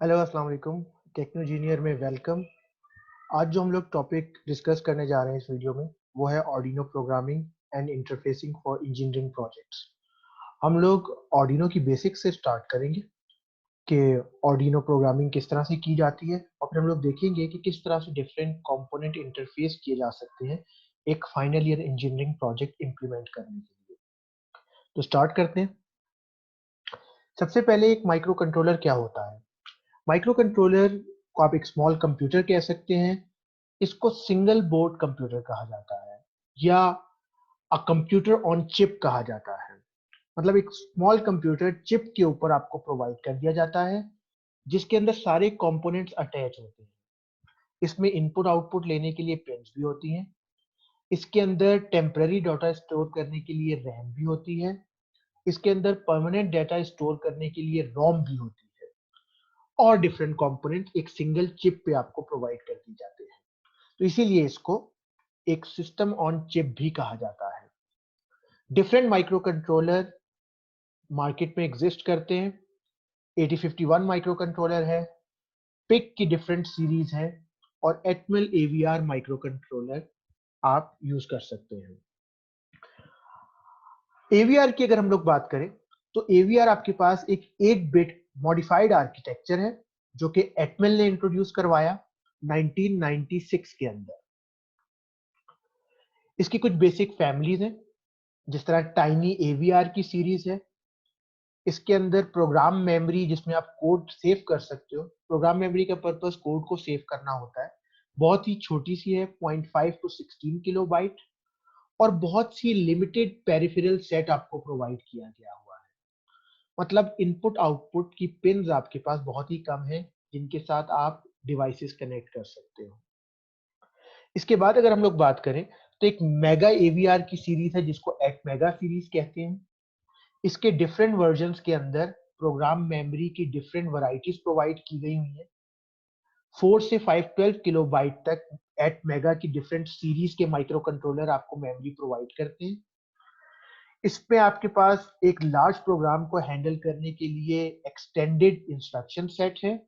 Hello अस्सलाम वालेकुम। Techno junior में वेलकम। आज जो हम लोग टॉपिक डिस्कस करने जा रहे हैं इस वीडियो में वो है Arduino programming and interfacing for engineering projects. हम लोग आर्डिनो की बेसिक्स से स्टार्ट करेंगे कि आर्डिनो प्रोग्रामिंग किस तरह से की जाती है और फिर हम लोग देखेंगे कि किस तरह से डिफरेंट कंपोनेंट इंटरफेस किए जा सकते हैं एक final year engineering project implement करने के लिए। तो स्टार्ट करते हैं। सबसे पहले एक माइक्रो कंट्रोलर क्या होता है? माइक्रो कंट्रोलर को आप एक स्मॉल कंप्यूटर कह सकते हैं। इसको सिंगल बोर्ड कंप्यूटर कहा जाता है या अ कंप्यूटर ऑन चिप कहा जाता है। मतलब एक स्मॉल कंप्यूटर चिप के ऊपर आपको प्रोवाइड कर दिया जाता है जिसके अंदर सारे कंपोनेंट्स अटैच होते हैं। इसमें इनपुट आउटपुट लेने के लिए पिन्स भी होती हैं। इसके अंदर टेम्पररी डाटा स्टोर करने के लिए रैम भी होती है। इसके अंदर परमानेंट डाटा स्टोर करने के लिए रोम भी होती है और डिफरेंट कंपोनेंट एक सिंगल चिप पे आपको प्रोवाइड कर दी जाते हैं। तो इसीलिए इसको एक सिस्टम ऑन चिप भी कहा जाता है। डिफरेंट माइक्रो कंट्रोलर मार्केट में एग्जिस्ट करते हैं। 8051 माइक्रो कंट्रोलर है, पिक की डिफरेंट सीरीज है और एटमल एवीआर माइक्रो कंट्रोलर आप यूज कर सकते हैं। एवीआर की अगर हम लोग बात करें तो एवीआर आपके पास एक 8 बिट मॉडिफाइड आर्किटेक्चर है जो कि एटमल ने इंट्रोड्यूस करवाया 1996 के अंदर। इसकी कुछ बेसिक फैमिलीज हैं, जिस तरह टाइनी एवीआर की सीरीज है। इसके अंदर प्रोग्राम मेमोरी जिसमें आप कोड सेव कर सकते हो। प्रोग्राम मेमोरी का पर्पस कोड को सेव करना होता है। बहुत ही छोटी सी है, 0.5 टू 16 किलोबाइट और बहुत सी लिमिटेड पेरिफेरल सेट आपको प्रोवाइड किया गया हुआ है। मतलब इनपुट आउटपुट की पिन्स आपके पास बहुत ही कम है जिनके साथ आप डिवाइसेस कनेक्ट कर सकते हो। इसके बाद अगर हम लोग बात करें तो एक मेगा एवीआर की सीरीज है जिसको एट मेगा सीरीज कहते हैं। इसके डिफरेंट वर्जन्स के अंदर प्रोग्राम मेमोरी की डिफरेंट वैरायटीज प्रोवाइड की गई हुई है। 4 से 512 किलोबाइट तक एट मेगा की डिफरेंट सीरीज के माइक्रो कंट्रोलर आपको मेमोरी प्रोवाइड करते हैं। इसमें आपके पास एक लार्ज प्रोग्राम को हैंडल करने के लिए एक्सटेंडेड इंस्ट्रक्शन सेट है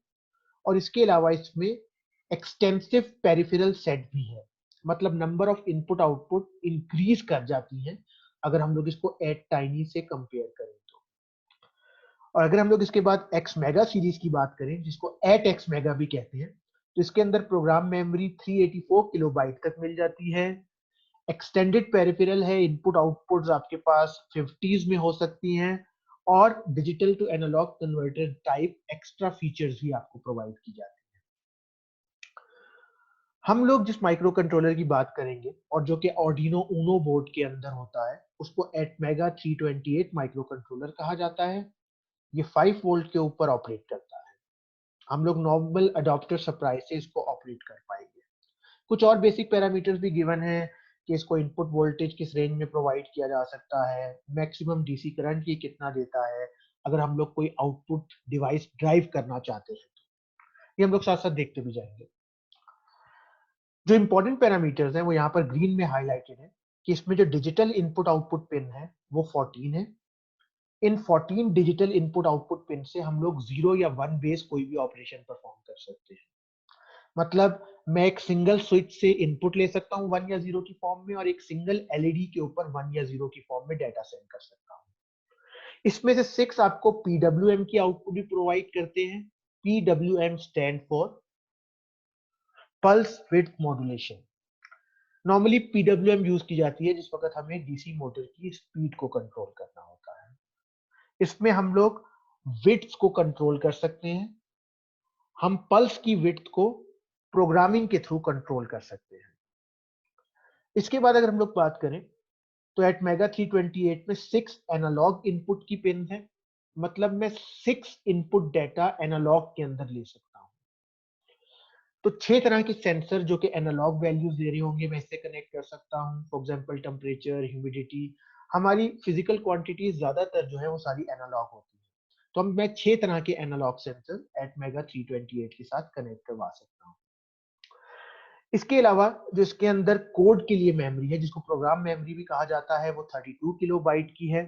और इसके अलावा इसमें एक्सटेंसिव पेरिफेरल सेट भी है। मतलब number of input output increase कर जाती है अगर हम लोग इसको एट टाइनी से कंपेयर करें तो। और अगर हम लोग इसके बाद एक्स मेगा सीरीज की बात करें जिसको एट एक्स मेगा भी कहते हैं तो इसके अंदर प्रोग्राम मेमोरी 384 किलोबाइट तक मिल जाती है। एक्सटेंडेड पेरिफेरल है, इनपुट आउटपुट्स आपके पास 50s में हो सकती हैं और digital to analog converter type extra features भी आपको प्रोवाइड की जाती है। हम लोग जिस माइक्रो कंट्रोलर की बात करेंगे और जो कि आर्डिनो ऊनो बोर्ड के अंदर होता है उसको एटमेगा 328 माइक्रो कंट्रोलर कहा जाता है। ये 5 वोल्ट के ऊपर ऑपरेट करता है। हम लोग नॉर्मल अडॉप्टर सप्लाई से इसको ऑपरेट कर पाएंगे। कुछ और बेसिक पैरामीटर्स भी गिवन है कि इसको इनपुट वोल्टेज किस रेंज में प्रोवाइड किया जा सकता है, मैक्सिमम डीसी करंट ये कितना देता है अगर हम लोग कोई आउटपुट डिवाइस ड्राइव करना चाहते हैं तो ये हम लोग साथ साथ देखते भी जाएंगे। जो इंपॉर्टेंट पैरामीटर्स हैं वो यहाँ पर ग्रीन में हाईलाइटेड है कि इसमें जो डिजिटल इनपुट आउटपुट पिन है वो 14 है। इन 14 डिजिटल इनपुट आउटपुट पिन से हम लोग 0 या 1 बेस कोई भी ऑपरेशन परफॉर्म कर सकते हैं। मतलब मैं एक सिंगल स्विच से इनपुट ले सकता हूँ 1 या 0 की फॉर्म में और एक सिंगल एलईडी के ऊपर 1 या 0 की फॉर्म में डाटा सेंड कर सकता हूँ। इसमें से 6 आपको पीडब्ल्यूएम की आउटपुट भी प्रोवाइड करते हैं। PWM stand for pulse width modulation. Normally PWM use की जाती है जिस वक्त हमें डीसी मोटर की स्पीड को कंट्रोल करना होता है। इसमें हम लोग विड्थ को कंट्रोल कर सकते हैं। हम पल्स की विड्थ को प्रोग्रामिंग के थ्रू कंट्रोल कर सकते हैं। इसके बाद अगर हम लोग बात करें तो एट मेगा 328 में 6 एनालॉग इनपुट की पिन है। मतलब मैं 6 इनपुट डाटा एनालॉग के अंदर ले सकता हूं। तो 6 तरह के सेंसर जो कि एनालॉग वैल्यूज दे रहे होंगे मैं इससे कनेक्ट कर सकता हूं। फॉर एग्जांपल टेम्परेचर, ह्यूमिडिटी, हमारी फिजिकल क्वांटिटी ज्यादातर जो है वो सारी एनालॉग होती है। तो हम मैं 6 तरह के एनालॉग सेंसर एट मेगा 328 के साथ कनेक्ट करवा सकता हूँ। इसके अलावा जो इसके अंदर कोड के लिए मेमोरी है जिसको प्रोग्राम मेमोरी भी कहा जाता है वो 32 किलोबाइट की है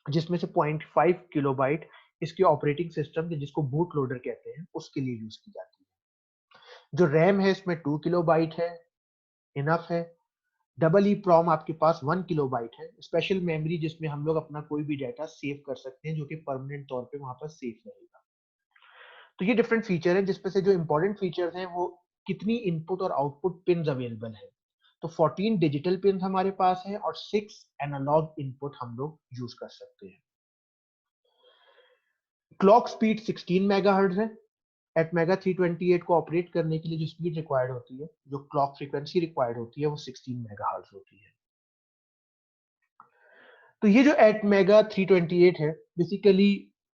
जिसमें से 0.5 किलोबाइट इसके ऑपरेटिंग सिस्टम जिसको बूट लोडर कहते हैं उसके लिए यूज की जाती है। जो रैम है इसमें 2 किलोबाइट है, इनफ है। डबल ई प्रॉम आपके पास 1 किलोबाइट है, स्पेशल मेमोरी जिसमें हम लोग अपना कोई भी डाटा सेव कर सकते हैं जो कि परमानेंट तौर पे वहां पर सेफ रहेगा। तो ये डिफरेंट फीचर है, जिसमें से जो इंपॉर्टेंट फीचर्स हैं वो कितनी इनपुट और आउटपुट पिन अवेलेबल है। तो 14 डिजिटल पिन हमारे पास है और 6 एनालॉग इनपुट हम लोग यूज कर सकते हैं। क्लॉक स्पीड 16 मेगाहर्ट्ज है। एटमेगा 328 को ऑपरेट करने के लिए जो स्पीड रिक्वायर्ड होती है, जो क्लॉक फ्रीक्वेंसी रिक्वायर्ड होती है, वो 16 मेगाहर्ट्ज होती है। तो ये जो एटमेगा 328 है, बेसिकली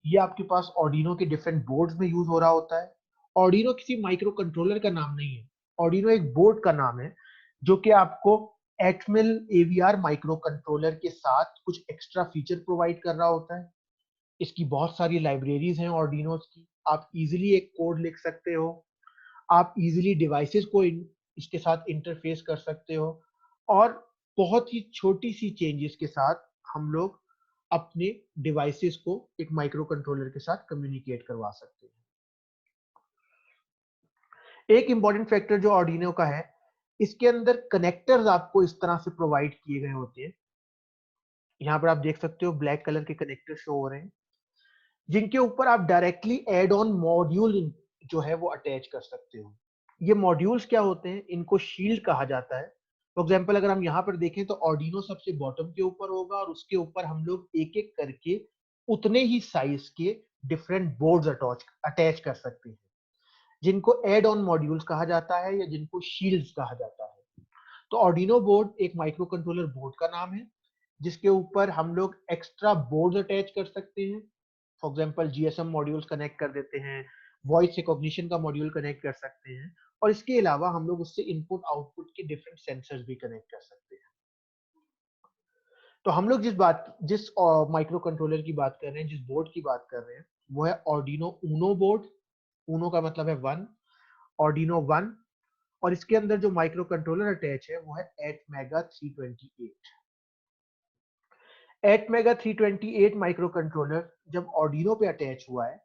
ये आपके पास ऑर्डिनो के डिफरेंट बोर्ड्स में यूज हो रहा होता है। ऑर्डिनो किसी माइक्रो कंट्रोलर का नाम नहीं है, ऑर्डिनो एक बोर्ड का नाम है जो कि आपको एटमिल एवीआर माइक्रो कंट्रोलर के साथ कुछ एक्स्ट्रा फीचर प्रोवाइड कर रहा होता है। इसकी बहुत सारी लाइब्रेरीज हैं ऑर्डिनोज की, आप इजीली एक कोड लिख सकते हो, आप इजीली डिवाइसेस को इसके साथ इंटरफेस कर सकते हो, और बहुत ही छोटी सी चेंजेस के साथ हम लोग अपने डिवाइसेस को एक माइक्रो कंट्रोलर के साथ कम्युनिकेट करवा सकते हैं। एक इंपॉर्टेंट फैक्टर जो ऑर्डिनो का है, इसके अंदर कनेक्टर्स आपको इस तरह से प्रोवाइड किए गए होते हैं। यहाँ पर आप देख सकते हो ब्लैक कलर के कनेक्टर शो हो रहे हैं, जिनके ऊपर आप डायरेक्टली एड ऑन मॉड्यूल जो है वो अटैच कर सकते हो। ये मॉड्यूल्स क्या होते हैं, इनको शील्ड कहा जाता है। फॉर एग्जांपल अगर हम यहाँ पर देखें तो ऑर्डिनो सबसे बॉटम के ऊपर होगा और उसके ऊपर हम लोग एक एक करके उतने ही साइज के डिफरेंट बोर्ड्स अटैच कर सकते हैं, जिनको एड ऑन मॉड्यूल्स कहा जाता है या जिनको शील्ड्स कहा जाता है। तो ऑर्डिनो बोर्ड एक माइक्रो कंट्रोलर बोर्ड का नाम है, जिसके ऊपर हम लोग एक्स्ट्रा बोर्ड अटैच कर सकते हैं। For example GSM modules connect कर देते हैं, वॉइस रिकॉग्निशन का मॉड्यूल कनेक्ट कर सकते हैं, और इसके अलावा हम लोग उससे इनपुट आउटपुट के डिफरेंट सेंसर्स भी कनेक्ट कर सकते हैं। तो हम लोग जिस माइक्रो कंट्रोलर की बात कर रहे हैं, जिस बोर्ड की बात कर रहे हैं, वो है ऑर्डिनो ऊनो बोर्ड। ऊनो का मतलब है वन, ऑर्डिनो वन। और इसके अंदर जो माइक्रो कंट्रोलर अटैच है वो है एटमेगा 328। एटमेगा 328 माइक्रो कंट्रोलर जब ऑर्डिनो पे अटैच हुआ है,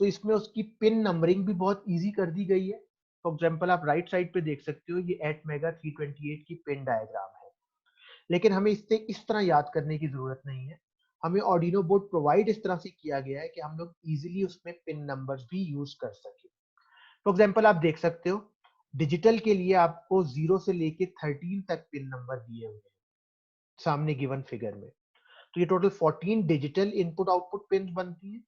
तो इसमें उसकी पिन नंबरिंग भी बहुत इजी कर दी गई है। फॉर एग्जांपल आप राइट साइड पे देख सकते हो, ये एटमेगा 328 की पिन डायग्राम है। लेकिन हमें इससे इस तरह याद करने की जरूरत नहीं है, हमें ऑर्डिनो बोर्ड प्रोवाइड इस तरह से किया गया है कि हम लोग इजीली उसमें पिन नंबर्स भी यूज कर सके। फॉर एग्जांपल आप देख सकते हो, डिजिटल के लिए आपको 0 से लेके 13 तक पिन नंबर दिए हुए हैं सामने गिवन फिगर में। तो ये total 14 digital input output pin बनती है।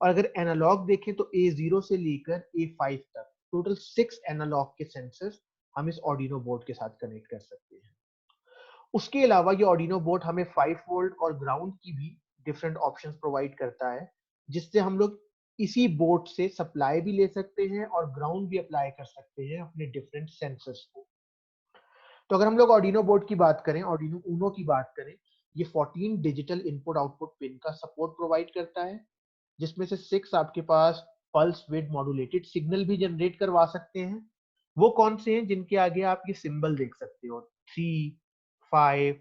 और अगर एनालॉग देखें तो A0 से लेकर A5 तक टोटल 6 एनालॉग के सेंसर्स हम इस ऑर्डिनो बोर्ड के साथ कनेक्ट कर सकते हैं। उसके अलावा ये ऑर्डिनो बोर्ड हमें 5 वोल्ट और ग्राउंड की भी डिफरेंट ऑप्शंस प्रोवाइड करता है, जिससे हम लोग इसी बोर्ड से सप्लाई भी ले सकते हैं और ग्राउंड भी अप्लाई कर सकते हैं अपने डिफरेंट सेंसर्स को। तो अगर हम लोग ऑर्डिनो बोर्ड की बात करें, ऑर्डिनो ऊनो की बात करें, ये 14 डिजिटल इनपुट आउटपुट पिन का सपोर्ट प्रोवाइड करता है, जिसमें से 6 आपके पास पल्स विद मॉड्यूलेटेड सिग्नल भी जनरेट करवा सकते हैं। वो कौन से हैं, जिनके आगे आप ये सिंबल देख सकते हो, 3, 5,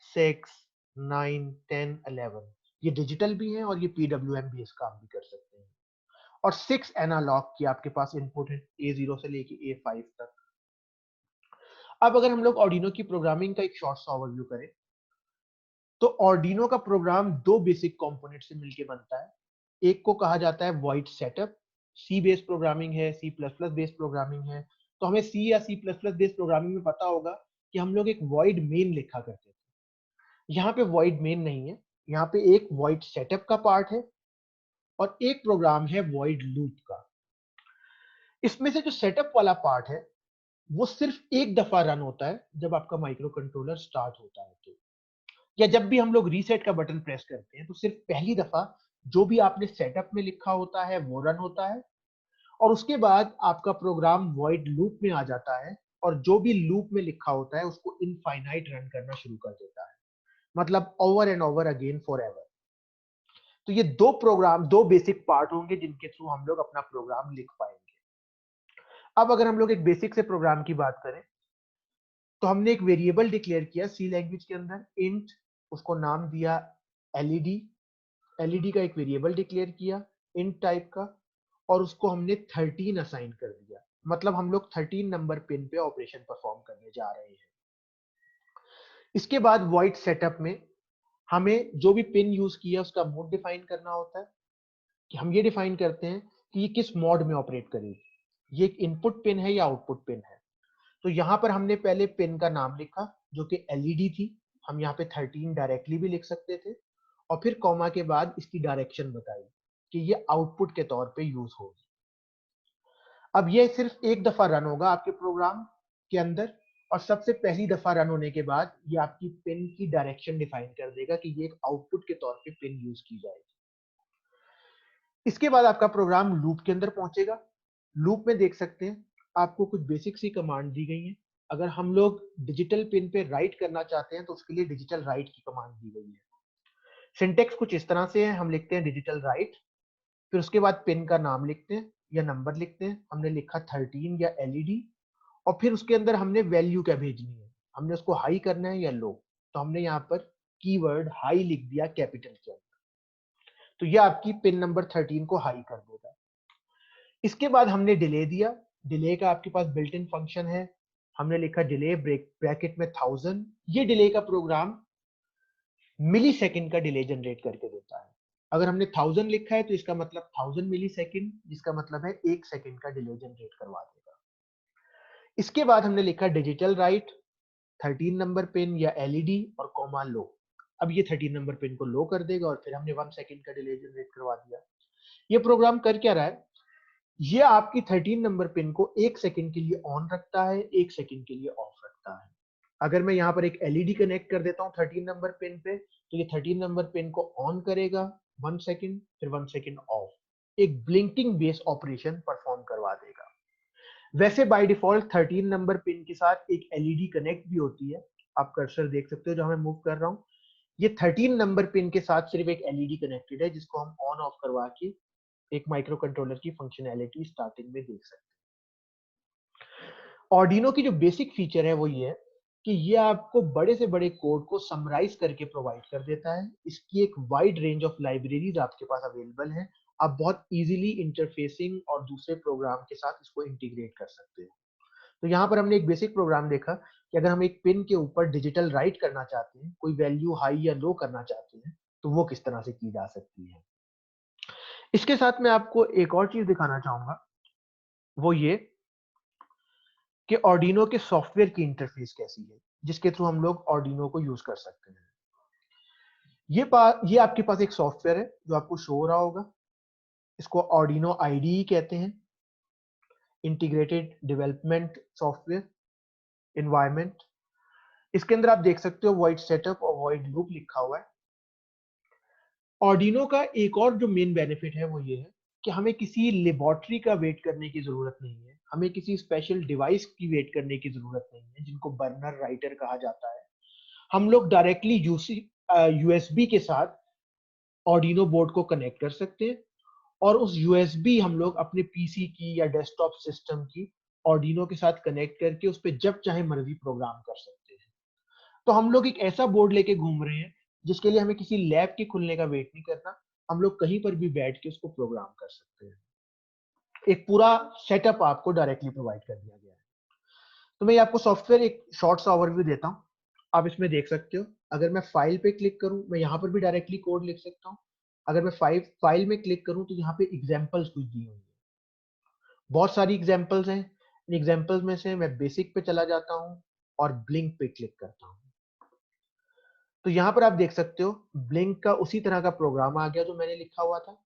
6, 9, 10, 11। ये डिजिटल भी हैं और ये पीडब्ल्यूएम भी इस काम भी कर सकते हैं। और 6 एनालॉग की आपके पास इनपुट है, A0 से लेके A5 तक। अब अगर हम लोग ऑर्डिनो की प्रोग्रामिंग का एक शॉर्ट सा ओवरव्यू करें, तो ऑर्डिनो का प्रोग्राम दो बेसिक कंपोनेंट से मिलकर बनता है। एक को कहा जाता है void setup, C base programming है, C plus plus base programming है। तो हमें सी या C plus plus base programming में पता होगा कि हम लोग एक वॉइड मेन लिखा करते थे। यहाँ पे वॉइड मेन नहीं है, यहाँ पे एक वॉइड सेटअप का पार्ट है और एक प्रोग्राम है वॉइड लूप का। इसमें से जो सेटअप वाला पार्ट है वो सिर्फ एक दफा रन होता है जब आपका माइक्रो कंट्रोलर स्टार्ट होता है, तो या जब भी हम लोग रीसेट का बटन प्रेस करते हैं तो सिर्फ पहली दफा जो भी आपने सेटअप में लिखा होता है वो रन होता है, और उसके बाद आपका प्रोग्राम वॉइड लूप में आ जाता है और जो भी लूप में लिखा होता है उसको इनफाइनाइट रन करना शुरू कर देता है, मतलब over and over again for ever. तो ये दो बेसिक पार्ट होंगे जिनके थ्रू हम लोग अपना प्रोग्राम लिख पाएंगे। अब अगर हम लोग एक बेसिक से प्रोग्राम की बात करें, तो हमने एक वेरिएबल डिक्लेयर किया सी लैंग्वेज के अंदर इंट, उसको नाम दिया एलईडी। एलईडी का एक वेरिएबल डिक्लेयर किया इंट टाइप का, और उसको हमने 13 असाइन कर दिया। मतलब हम लोग 13 नंबर पिन पे ऑपरेशन परफॉर्म करने जा रहे हैं। इसके बाद वॉइड सेटअप में हमें जो भी पिन यूज किया उसका मोड डिफाइन करना होता है, कि हम ये डिफाइन करते हैं कि ये किस मोड में ऑपरेट करेगी, ये एक इनपुट पिन है या आउटपुट पिन है। तो यहाँ पर हमने पहले पिन का नाम लिखा जो कि एलईडी थी, हम यहाँ पे 13 डायरेक्टली भी लिख सकते थे, और फिर कॉमा के बाद इसकी डायरेक्शन बताई कि ये आउटपुट के तौर पे यूज होगी। अब ये सिर्फ एक दफा रन होगा आपके प्रोग्राम के अंदर, और सबसे पहली दफा रन होने के बाद ये आपकी पिन की डायरेक्शन डिफाइन कर देगा कि ये एक आउटपुट के तौर पे पिन यूज की जाएगी। इसके बाद आपका प्रोग्राम लूप के अंदर पहुंचेगा। लूप में देख सकते हैं आपको कुछ बेसिक सी कमांड दी गई है। अगर हम लोग डिजिटल पिन पे राइट करना चाहते हैं तो उसके लिए डिजिटल राइट की कमांड दी गई है। सिंटेक्स कुछ इस तरह से है, हम लिखते हैं डिजिटल राइट, फिर उसके बाद पिन का नाम लिखते हैं या नंबर लिखते हैं, हमने लिखा 13 या एलईडी, और फिर उसके अंदर हमने वैल्यू क्या भेजनी है, हमने उसको हाई करना है या लो। तो हमने यहाँ पर कीवर्ड हाई लिख दिया कैपिटल के अंदर, तो ये आपकी पिन नंबर 13 को हाई कर देगा। इसके बाद हमने डिले दिया। डिले का आपके पास बिल्ट इन फंक्शन है, हमने लिखा डिले ब्रैकेट में 1000। ये डिले का प्रोग्राम मिली सेकेंड का डिले जनरेट करके देता है। अगर हमने 1000 लिखा है तो इसका मतलब 1000 मिली सेकेंड, जिसका मतलब है 1 सेकेंड का डिले जनरेट करवा देगा। इसके बाद हमने लिखा डिजिटल राइट 13 नंबर पिन या एलईडी और कॉमा लो। अब ये 13 नंबर पिन को लो कर देगा, और फिर हमने 1 सेकेंड का डिले जनरेट करवा दिया। ये प्रोग्राम कर क्या रहा है, ये आपकी 13 नंबर पिन को 1 सेकेंड के लिए ऑन रखता है, 1 सेकेंड के लिए ऑफ रखता है। अगर मैं यहाँ पर एक एलईडी कनेक्ट कर देता हूँ 13 नंबर पिन पे, तो ये 13 नंबर पिन को ऑन करेगा 1 सेकेंड, फिर 1 सेकेंड ऑफ, एक ब्लिंकिंग बेस ऑपरेशन परफॉर्म करवा देगा। वैसे बाय डिफॉल्ट 13 नंबर पिन के साथ एक एलईडी कनेक्ट भी होती है, आप कर्सर देख सकते हो जहां मैं मूव कर रहा हूँ। ये 13 नंबर पिन के साथ सिर्फ एक एलईडी कनेक्टेड है, जिसको हम ऑन ऑफ करवा के एक माइक्रो कंट्रोलर की फंक्शनैलिटी स्टार्टिंग में देख सकते हैं। ऑर्डिनो की जो बेसिक फीचर है वो ये है कि ये आपको बड़े से बड़े कोड को समराइज करके प्रोवाइड कर देता है। इसकी एक वाइड रेंज ऑफ लाइब्रेरीज आपके पास अवेलेबल है, आप बहुत इजीली इंटरफेसिंग और दूसरे प्रोग्राम के साथ इसको इंटीग्रेट कर सकते हो। तो यहाँ पर हमने एक बेसिक प्रोग्राम देखा कि अगर हम एक पिन के ऊपर डिजिटल राइट करना चाहते हैं, कोई वैल्यू हाई या लो करना चाहते हैं, तो वो किस तरह से की जा सकती है। इसके साथ मैं आपको एक और चीज दिखाना चाहूंगा, वो ये कि ऑर्डिनो के सॉफ्टवेयर की इंटरफेस कैसी है, जिसके थ्रू हम लोग ऑर्डिनो को यूज कर सकते हैं। ये आपके पास एक सॉफ्टवेयर है जो आपको शो हो रहा होगा, इसको ऑर्डिनो आईडीई कहते हैं, इंटीग्रेटेड डेवलपमेंट सॉफ्टवेयर एनवायरनमेंट। इसके अंदर आप देख सकते हो वॉइड सेटअप और वॉइड लूप लिखा हुआ है। ऑर्डिनो का एक और जो मेन बेनिफिट है वो ये है कि हमें किसी लेबोरेटरी का वेट करने की जरूरत नहीं है, हमें किसी स्पेशल डिवाइस की वेट करने की जरूरत नहीं है, जिनको बर्नर राइटर कहा जाता है। हम लोग डायरेक्टली यूएसबी के साथ ऑर्डिनो बोर्ड को कनेक्ट कर सकते हैं, और उस यूएसबी हम लोग अपने पीसी की या डेस्कटॉप सिस्टम की ऑर्डिनो के साथ कनेक्ट करके उस पर जब चाहे मर्जी प्रोग्राम कर सकते हैं। तो हम लोग एक ऐसा बोर्ड लेके घूम रहे हैं जिसके लिए हमें किसी लैब के खुलने का वेट नहीं करना, हम लोग कहीं पर भी बैठ के उसको प्रोग्राम कर सकते हैं। एक पूरा सेटअप आपको डायरेक्टली प्रोवाइड कर दिया गया है। तो मैं आपको सॉफ्टवेयर एक शॉर्ट सा ओवरव्यू देता हूँ, आप इसमें देख सकते हो। अगर मैं फाइल पे क्लिक करूँ, मैं यहाँ पर भी डायरेक्टली कोड लिख सकता हूँ। अगर मैं फाइल में क्लिक करूँ तो यहाँ पे एग्जाम्पल्स कुछ दी हुई है, बहुत सारी एग्जाम्पल्स हैं। इन एग्जाम्पल्स में से मैं बेसिक पे चला जाता हूँ और ब्लिंक पे क्लिक करता हूँ। तो यहाँ पर आप देख सकते हो ब्लिंक का उसी तरह का प्रोग्राम आ गया जो मैंने लिखा हुआ था।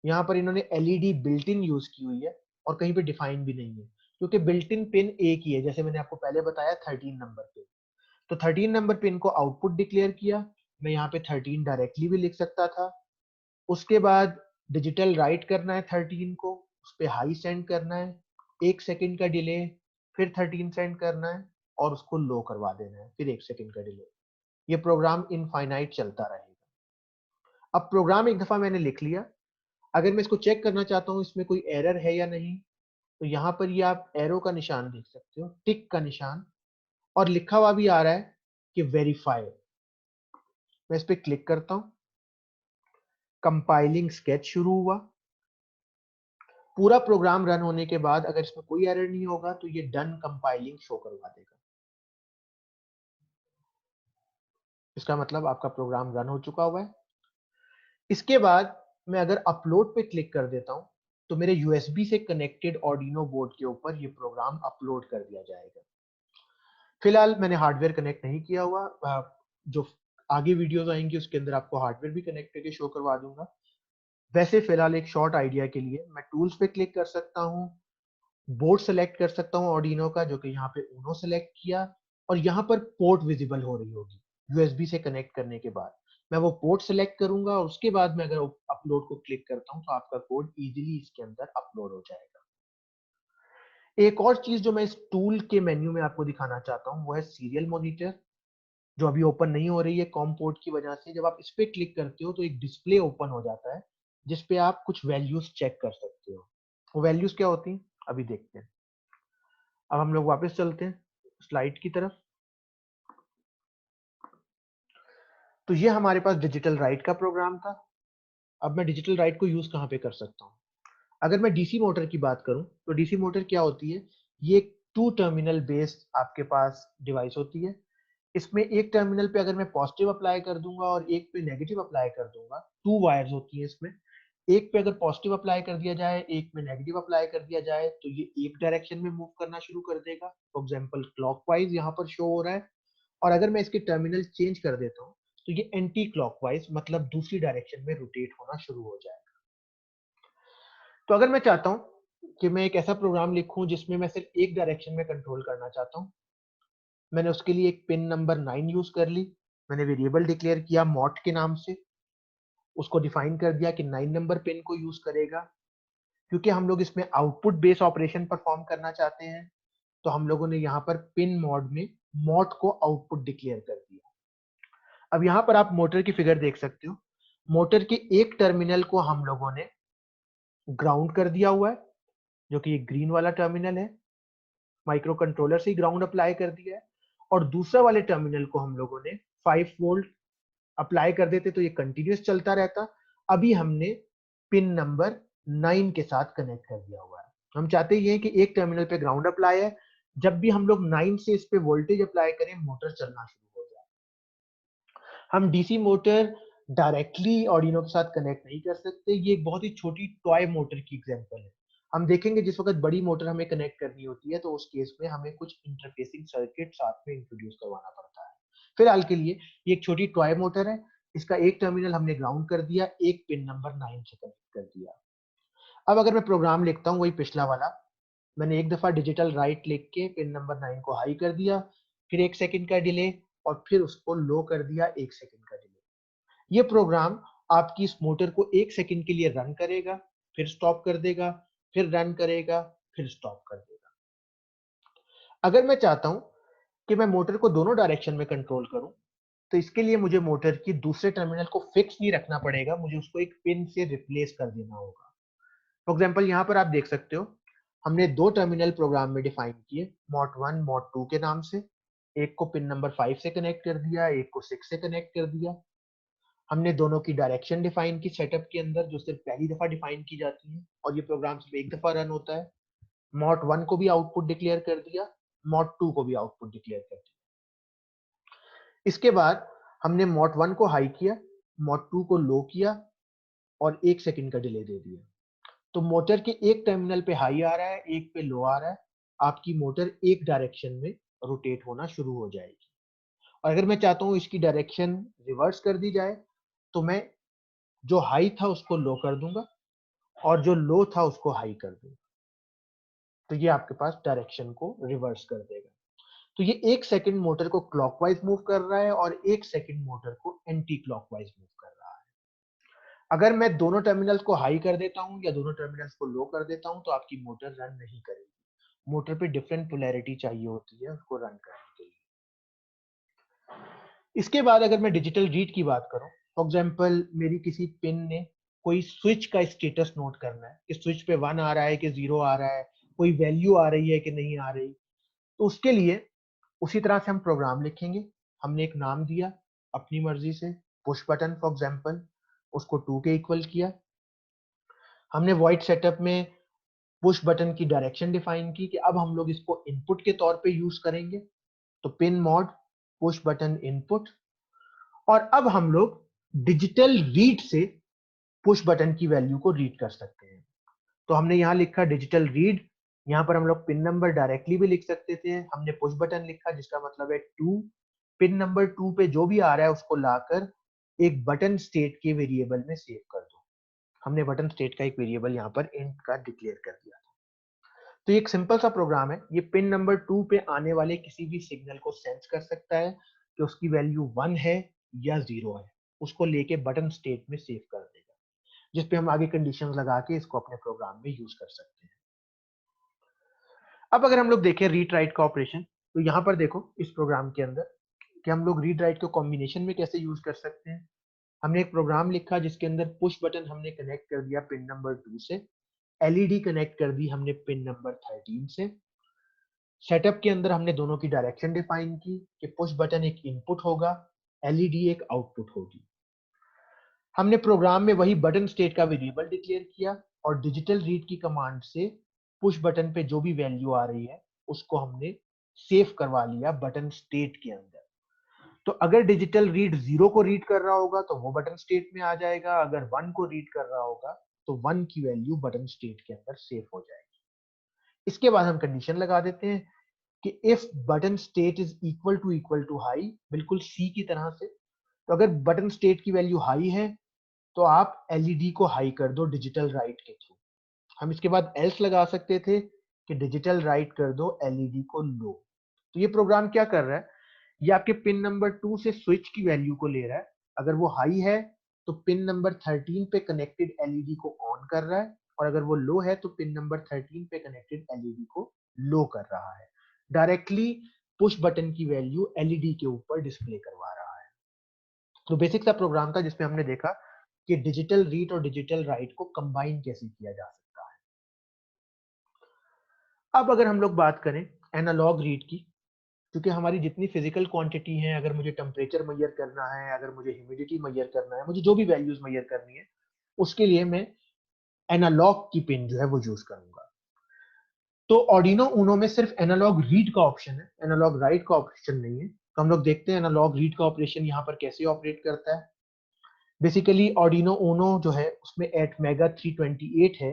यहाँ पर इन्होंने एलईडी बिल्ट इन यूज की हुई है, और कहीं पे डिफाइन भी नहीं है, क्योंकि बिल्ट इन पिन एक ही है, जैसे मैंने आपको पहले बताया 13 नंबर पिन। तो 13 नंबर पिन को आउटपुट डिक्लेयर किया, मैं यहाँ पे 13 डायरेक्टली भी लिख सकता था। उसके बाद डिजिटल राइट करना है 13 को, उस पर हाई सेंड करना है, 1 सेकेंड का डिले, फिर 13 सेंड करना है और उसको लो करवा देना है, फिर 1 सेकेंड का डिले। ये प्रोग्राम इनफाइनाइट चलता रहेगा। अब प्रोग्राम एक दफा मैंने लिख लिया, अगर मैं इसको चेक करना चाहता हूँ इसमें कोई एरर है या नहीं, तो यहाँ पर ये आप एरो का निशान देख सकते हो, टिक का निशान, और लिखा हुआ भी आ रहा है कि वेरीफाई। मैं इस पर क्लिक करता हूँ, कंपाइलिंग स्केच शुरू हुआ। पूरा प्रोग्राम रन होने के बाद अगर इसमें कोई एरर नहीं होगा तो ये डन कंपाइलिंग शो करवा देगा। इसका मतलब आपका प्रोग्राम रन हो चुका हुआ है। इसके बाद मैं अगर अपलोड पे क्लिक कर देता हूं तो मेरे यूएसबी से कनेक्टेड ऑर्डिनो बोर्ड के ऊपर ये प्रोग्राम अपलोड कर दिया जाएगा। फिलहाल मैंने हार्डवेयर कनेक्ट नहीं किया हुआ, जो आगे वीडियोस आएंगी उसके अंदर आपको हार्डवेयर भी कनेक्ट करके शो करवा दूंगा। वैसे फिलहाल एक शॉर्ट आइडिया के लिए मैं टूल्स पे क्लिक कर सकता हूँ, बोर्ड सेलेक्ट कर सकता हूँ ऑर्डिनो का, जो कि यहाँ पे उनो सेलेक्ट किया, और यहाँ पर पोर्ट विजिबल हो रही होगी यूएसबी से कनेक्ट करने के बाद। मैं वो पोर्ट सेलेक्ट करूंगा और उसके बाद मैं अगर अपलोड को क्लिक करता हूँ तो आपका कोड इजीली इसके अंदर अपलोड हो जाएगा। एक और चीज जो मैं इस टूल के मेन्यू में आपको दिखाना चाहता हूँ वो है सीरियल मॉनिटर, जो अभी ओपन नहीं हो रही है कॉम पोर्ट की वजह से। जब आप इस पे क्लिक करते हो तो एक डिस्प्ले ओपन हो जाता है जिसपे आप कुछ वैल्यूज चेक कर सकते हो। वो वैल्यूज क्या होती हैं अभी देखते हैं। अब हम लोग वापस चलते हैं स्लाइड की तरफ। तो ये हमारे पास डिजिटल राइट का प्रोग्राम था। अब मैं डिजिटल राइट को यूज कहाँ पे कर सकता हूँ? अगर मैं डीसी मोटर की बात करूं तो डीसी मोटर क्या होती है? ये एक 2 टर्मिनल बेस्ड आपके पास डिवाइस होती है। इसमें एक टर्मिनल पे अगर मैं पॉजिटिव अप्लाई कर दूंगा और एक पे नेगेटिव अप्लाई कर दूंगा, 2 वायर्स होती हैं इसमें। एक पे अगर पॉजिटिव अप्लाई कर दिया जाए, एक पे नेगेटिव अप्लाई कर दिया जाए, तो ये एक डायरेक्शन में मूव करना शुरू कर देगा। फॉर एग्जांपल क्लॉकवाइज यहाँ पर शो हो रहा है। और अगर मैं इसके टर्मिनल चेंज कर देता हूँ तो ये एंटी क्लॉकवाइज मतलब दूसरी डायरेक्शन में रोटेट होना शुरू हो जाएगा। तो अगर मैं चाहता हूँ कि मैं एक ऐसा प्रोग्राम लिखूं जिसमें मैं सिर्फ एक डायरेक्शन में कंट्रोल करना चाहता हूँ, मैंने उसके लिए एक पिन नंबर 9 यूज कर ली। मैंने वेरिएबल डिक्लेयर किया मॉट के नाम से, उसको डिफाइन कर दिया कि 9 नंबर पिन को यूज करेगा। क्योंकि हम लोग इसमें आउटपुट बेस ऑपरेशन परफॉर्म करना चाहते हैं तो हम लोगों ने यहाँ पर पिन मोड में मॉट को आउटपुट डिक्लेयर कर दिया। अब यहाँ पर आप मोटर की फिगर देख सकते हो। मोटर के एक टर्मिनल को हम लोगों ने ग्राउंड कर दिया हुआ है, जो कि ग्रीन वाला टर्मिनल है। माइक्रो कंट्रोलर से ही ग्राउंड अप्लाई कर दिया है। और दूसरा वाले टर्मिनल को हम लोगों ने 5 वोल्ट अप्लाई कर देते तो ये कंटिन्यूस चलता रहता। अभी हमने पिन नंबर 9 के साथ कनेक्ट कर दिया हुआ है। हम चाहते ये हैं कि एक टर्मिनल पे ग्राउंड अप्लाई है, जब भी हम लोग 9 से इस पे वोल्टेज अप्लाई करें मोटर चलना शुरू हो जाए। हम डीसी मोटर डायरेक्टली ऑर्डिनो के साथ कनेक्ट नहीं कर सकते। ये एक बहुत ही छोटी टॉय मोटर की एग्जांपल है। हम देखेंगे जिस वक्त बड़ी मोटर हमें कनेक्ट करनी होती है तो उस केस में हमें कुछ इंटरफेसिंग सर्किट साथ में इंट्रोड्यूस करवाना पड़ता है। फिलहाल के लिए ये एक छोटी टॉय मोटर है। इसका एक टर्मिनल हमने ग्राउंड कर दिया, एक पिन नंबर 9 से कनेक्ट कर दिया। अब अगर मैं प्रोग्राम लिखता हूँ वही पिछला वाला, मैंने एक दफा डिजिटल राइट लिख के पिन नंबर 9 को हाई कर दिया, फिर 1 सेकंड का डिले, और फिर उसको लो कर दिया 1 सेकंड का डिले। ये प्रोग्राम आपकी इस मोटर को 1 सेकंड के लिए रन करेगा, फिर स्टॉप कर देगा, फिर रन करेगा, फिर स्टॉप कर देगा। अगर मैं चाहता हूं कि मैं मोटर को दोनों डायरेक्शन में कंट्रोल करूं तो इसके लिए मुझे मोटर की दूसरे टर्मिनल को फिक्स नहीं रखना पड़ेगा, मुझे उसको एक पिन से रिप्लेस कर देना होगा। फॉर एग्जांपल यहाँ पर आप देख सकते हो हमने दो टर्मिनल प्रोग्राम में डिफाइन किए, मॉड 1 मॉड 2 के नाम से। एक को पिन नंबर 5 से कनेक्ट कर दिया, एक को 6 से कनेक्ट कर दिया। हमने दोनों की डायरेक्शन डिफाइन की सेटअप के अंदर, जो सिर्फ पहली दफा डिफाइन की जाती है और ये प्रोग्राम सिर्फ एक दफा रन होता है। मॉड 1 को भी आउटपुट डिक्लेयर कर दिया, मॉड 2 को भी आउटपुट डिक्लेयर कर दिया। इसके बाद हमने मॉड 1 को हाई किया, मॉड 2 को लो किया और 1 सेकंड का डिले दे दिया। तो मोटर के एक टर्मिनल पे हाई आ रहा है, एक पे लो आ रहा है। आपकी मोटर एक डायरेक्शन में रोटेट होना शुरू हो जाएगी। और अगर मैं चाहता हूं इसकी डायरेक्शन रिवर्स कर दी जाए तो मैं जो हाई था उसको लो कर दूंगा और जो लो था उसको हाई कर दूंगा। तो ये आपके पास डायरेक्शन को रिवर्स कर देगा। तो ये 1 सेकंड मोटर को क्लॉकवाइज मूव कर रहा है और 1 सेकंड मोटर को एंटी क्लॉकवाइज मूव कर रहा है। अगर मैं दोनों टर्मिनल्स को हाई कर देता हूं या दोनों टर्मिनल्स को लो कर देता हूं तो आपकी मोटर रन नहीं करेगी। मोटर पे डिफरेंट पोलैरिटी चाहिए होती है उसको रन करने के लिए। इसके बाद अगर मैं डिजिटल रीड की बात करूं, फॉर एग्जांपल मेरी किसी पिन ने कोई स्विच का स्टेटस नोट करना है कि स्विच पे 1 आ रहा है कि 0 आ रहा है, कोई वैल्यू आ रही है कि नहीं आ रही, तो उसके लिए उसी तरह से हम प्रोग्राम लिखेंगे। हमने एक नाम दिया अपनी मर्जी से, पुश बटन फॉर एग्जांपल। उसको 2 के इक्वल किया। हमने वॉइड सेटअप में पुश बटन की डायरेक्शन डिफाइन की कि अब हम लोग इसको इनपुट के तौर पे यूज करेंगे, तो pin mod push button input. और अब हम लोग डिजिटल रीड से पुश बटन की वैल्यू को रीड कर सकते हैं। तो हमने यहाँ लिखा डिजिटल रीड, यहाँ पर हम लोग पिन नंबर डायरेक्टली भी लिख सकते थे। हमने पुश बटन लिखा जिसका मतलब है 2, पिन नंबर 2 पे जो भी आ रहा है उसको लाकर एक बटन स्टेट के वेरिएबल में सेव कर दो। हमने बटन स्टेट का एक वेरिएबल यहाँ पर इंट का डिक्लेयर कर दिया। तो ये एक सिंपल सा प्रोग्राम है। ये पिन नंबर 2 पे आने वाले किसी भी सिग्नल को सेंस कर सकता है कि उसकी वैल्यू 1 है या 0 है, उसको लेके बटन स्टेट में सेव कर देगा, जिस पे हम आगे कंडीशंस लगा के इसको अपने प्रोग्राम में यूज कर सकते हैं। अब अगर हम लोग देखें रीड राइट का ऑपरेशन, तो यहाँ पर देखो इस प्रोग्राम के अंदर कि हम लोग रीड राइट को कॉम्बिनेशन में कैसे यूज कर सकते हैं। हमने एक प्रोग्राम लिखा जिसके अंदर पुश बटन हमने कनेक्ट कर दिया पिन नंबर 2 से, एलईडी कनेक्ट कर दी हमने पिन नंबर 13 से। सेटअप के अंदर हमने दोनों की डायरेक्शन डिफाइन की कि पुश बटन एक इनपुट होगा, एलईडी एक आउटपुट होगी। हमने प्रोग्राम में वही बटन स्टेट का वेरिएबल डिक्लेयर किया और डिजिटल रीड की कमांड से पुश बटन पे जो भी वैल्यू आ रही है उसको हमने सेव करवा लिया बटन स्टेट के अंदर। तो अगर डिजिटल रीड 0 को रीड कर रहा होगा तो वो बटन स्टेट में आ जाएगा, अगर 1 को रीड कर रहा होगा तो 1 की वैल्यू बटन स्टेट के अंदर सेव हो जाएगी। इसके बाद हम कंडीशन लगा देते हैं कि if button state is equal to high, बिल्कुल सी की तरह से। तो अगर बटन स्टेट की वैल्यू हाई है तो आप एलईडी को हाई कर दो डिजिटल राइट के थ्रू। हम इसके बाद एल्स लगा सकते थे कि डिजिटल राइट कर दो एलईडी को लो। तो ये प्रोग्राम क्या कर रहा है, ये आपके पिन नंबर 2 से स्विच की वैल्यू को ले रहा है। अगर वो हाई है तो पिन नंबर 13 पे कनेक्टेड एलईडी को ऑन कर रहा है, और अगर वो लो है तो पिन नंबर 13 पे कनेक्टेड एलईडी को लो कर रहा है। डायरेक्टली पुश बटन की वैल्यू एलईडी के ऊपर डिस्प्ले करवा रहा है। तो बेसिक सा प्रोग्राम था जिसमें हमने देखा कि डिजिटल रीड और डिजिटल राइट को कंबाइन कैसे किया जा सकता है। अब अगर हम लोग बात करें एनालॉग रीड की, क्योंकि हमारी जितनी फिजिकल क्वांटिटी है, अगर मुझे टेम्परेचर मेजर करना है, अगर मुझे ह्यूमिडिटी मेजर करना है, मुझे जो भी वैल्यूज मेजर करनी है, उसके लिए मैं एनालॉग की पिन जो है वो यूज करूंगा। तो ऑर्डिनो ऊनो में सिर्फ एनालॉग रीड का ऑप्शन है, एनालॉग राइट का ऑप्शन नहीं है। तो हम लोग देखते हैं एनालॉग रीड का ऑपरेशन यहाँ पर कैसे ऑपरेट करता है। बेसिकली ऑर्डिनो ऊनो जो है उसमें एटमेगा 328 है,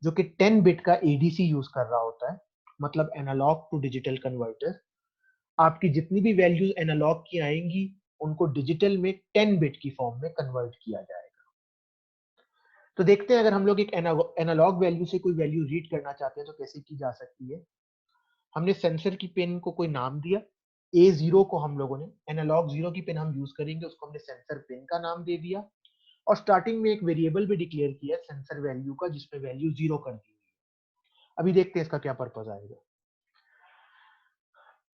जो कि 10 बिट का एडीसी यूज कर रहा होता है, मतलब एनालॉग टू डिजिटल कन्वर्टर। आपकी जितनी भी वैल्यूज एनालॉग की आएंगी उनको डिजिटल में 10 बिट की फॉर्म में कन्वर्ट किया जाएगा। तो देखते हैं अगर हम लोग एक एनालॉग वैल्यू से कोई वैल्यू रीड करना चाहते हैं तो कैसे की जा सकती है। हमने सेंसर की पिन को कोई नाम दिया, A0 को हम लोगों ने एनालॉग 0 की पिन हम यूज करेंगे, उसको हमने सेंसर पिन का नाम दे दिया। और स्टार्टिंग में एक वेरिएबल भी डिक्लेयर किया सेंसर वैल्यू का, जिसमें वैल्यू 0 कर दी हुई है। अभी देखते हैं इसका क्या पर्पस आएगा।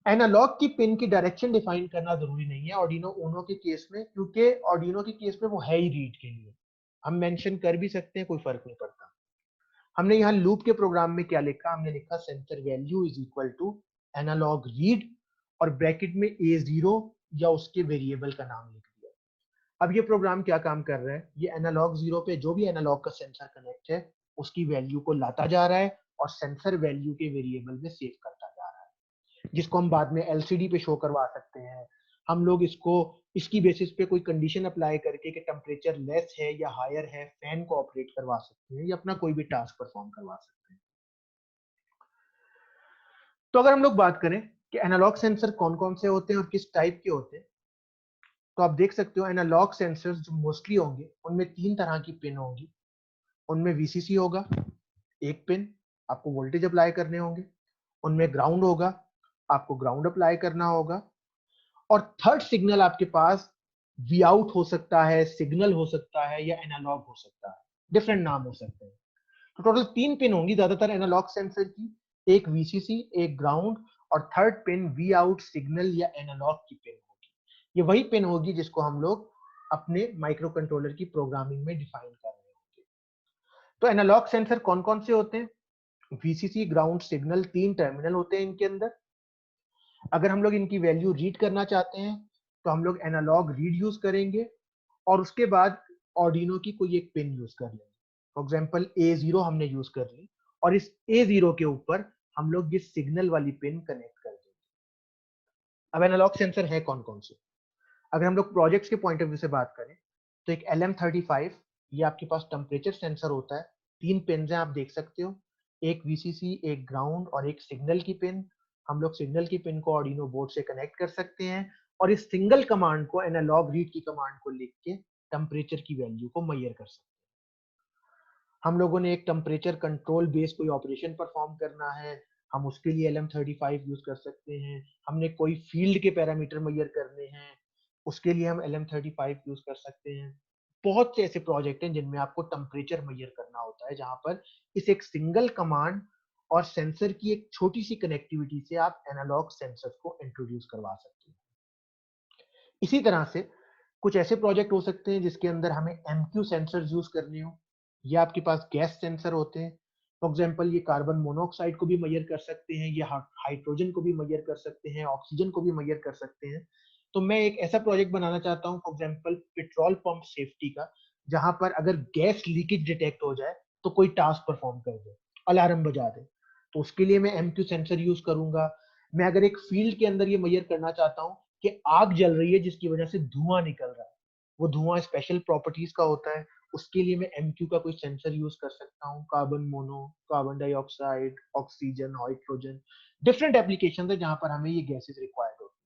एनालॉग की पिन की डायरेक्शन डिफाइन करना जरूरी नहीं है ऑर्डिनो ऊनो के केस में, क्योंकि ऑर्डिनो के केस में वो है ही रीड के लिए। हम मेंशन कर भी सकते हैं, कोई फर्क नहीं पड़ता। हमने यहाँ लूप के प्रोग्राम में क्या लिखा, हमने लिखा sensor value is equal to analog read और ब्रैकेट में A0 या उसके वेरिएबल का नाम लिख दिया। अब ये प्रोग्राम क्या काम कर रहा है, ये एनालॉग 0 पे जो भी एनालॉग का सेंसर कनेक्ट है उसकी वैल्यू को लाता जा रहा है और सेंसर वैल्यू के वेरिएबल में सेव करता जा रहा है, जिसको हम बाद में एलसीडी पे शो करवा सकते हैं। हम लोग इसको इसकी बेसिस पे कोई कंडीशन अप्लाई करके कि टेम्परेचर लेस है या हायर है, फैन को ऑपरेट करवा सकते हैं या अपना कोई भी टास्क परफॉर्म करवा सकते हैं। तो अगर हम लोग बात करें कि एनालॉग सेंसर कौन कौन से होते हैं और किस टाइप के होते हैं, तो आप देख सकते हो एनालॉग सेंसर्स जो मोस्टली होंगे उनमें 3 तरह की पिन होंगी। उनमें वीसीसी होगा, एक पिन, आपको वोल्टेज अप्लाई करने होंगे। उनमें ग्राउंड होगा, आपको ग्राउंड अप्लाई करना होगा। और थर्ड सिग्नल आपके पास वी आउट हो सकता है, सिग्नल हो सकता है या एनालॉग हो सकता है, डिफरेंट नाम हो सकते हैं। तो टोटल 3 पिन होंगी ज्यादातर एनालॉग सेंसर की, एक वीसीसी, एक ग्राउंड और third pin V out, signal या एनालॉग की पिन होगी। ये वही पिन होगी जिसको हम लोग अपने माइक्रो कंट्रोलर की प्रोग्रामिंग में डिफाइन कर रहे होंगे। तो एनालॉग सेंसर कौन कौन से होते हैं, वीसीसी, ग्राउंड, सिग्नल, 3 टर्मिनल होते हैं इनके अंदर। अगर हम लोग इनकी वैल्यू रीड करना चाहते हैं तो हम लोग एनालॉग रीड यूज करेंगे और उसके बाद ऑर्डिनो की कोई एक पिन यूज कर लेंगे। फॉर एग्जाम्पल A0 हमने यूज कर ली और इस A0 के ऊपर हम लोग ये सिग्नल वाली पिन कनेक्ट कर देंगे। अब एनालॉग सेंसर है कौन कौन से? अगर हम लोग प्रोजेक्ट्स के पॉइंट ऑफ व्यू से बात करें तो एक LM35 ये आपके पास टेम्परेचर सेंसर होता है। 3 पिन हैं, आप देख सकते हो, एक VCC, एक ग्राउंड और एक सिग्नल की पिन। हम लोग सिग्नल की पिन को ऑर्डिनो बोर्ड से कनेक्ट कर सकते हैं और इस सिंगल कमांड को, एनालॉग रीड की कमांड को लिख के टेम्परेचर की वैल्यू को मेजर कर सकते हैं। हम लोगों ने एक टेम्परेचर कंट्रोल बेस्ड कोई ऑपरेशन परफॉर्म करना है, हम उसके लिए LM35 यूज कर सकते हैं। हमने कोई फील्ड के पैरामीटर मेजर करने हैं, उसके लिए हम LM35 यूज कर सकते हैं। बहुत से ऐसे प्रोजेक्ट हैं जिनमें आपको टेम्परेचर मेजर करना होता है, जहां पर इस एक सिंगल कमांड और सेंसर की एक छोटी सी कनेक्टिविटी से आप एनालॉग सेंसर को इंट्रोड्यूस करवा सकते हैं। इसी तरह से कुछ ऐसे प्रोजेक्ट हो सकते हैं जिसके अंदर हमें MQ सेंसर यूज करने हो। ये आपके पास गैस सेंसर होते हैं। फॉर एग्जाम्पल ये कार्बन मोनोऑक्साइड को भी मेजर कर सकते हैं, ये हाइड्रोजन को भी मेजर कर सकते हैं, ऑक्सीजन को भी मेजर कर सकते हैं। तो मैं एक ऐसा प्रोजेक्ट बनाना चाहता हूँ for example petrol pump safety का, जहां पर अगर गैस लीकेज डिटेक्ट हो जाए तो कोई टास्क परफॉर्म कर दे, अलार्म बजा दे, तो उसके लिए मैं MQ सेंसर यूज करूंगा। मैं अगर एक फील्ड के अंदर ये मेजर करना चाहता हूँ कि आग जल रही है जिसकी वजह से धुआं निकल रहा है, वो धुआं स्पेशल प्रॉपर्टीज का होता है, उसके लिए मैं MQ का कोई सेंसर यूज कर सकता हूँ। Carbon mono, carbon dioxide, oxygen, hydrogen, different application है जहां पर हमें ये गैसेस रिक्वायर्ड होती है।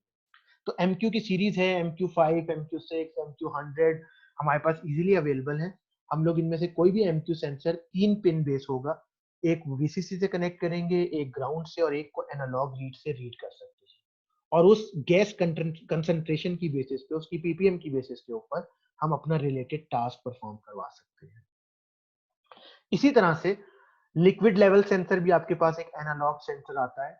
तो MQ की सीरीज है, MQ5, MQ6, MQ100 हमारे पास इजीली अवेलेबल है। हम लोग इनमें से कोई भी MQ सेंसर 3 पिन बेस होगा, एक VCC से कनेक्ट करेंगे, एक ग्राउंड से और एक को एनालॉग रीड से रीड कर सकते हैं। और उस गैस कंसंट्रेशन की बेसिस पे, उसकी PPM की बेसिस के ऊपर हम अपना रिलेटेड टास्क परफॉर्म करवा सकते हैं। इसी तरह से लिक्विड लेवल सेंसर भी आपके पास एक एनालॉग सेंसर आता है।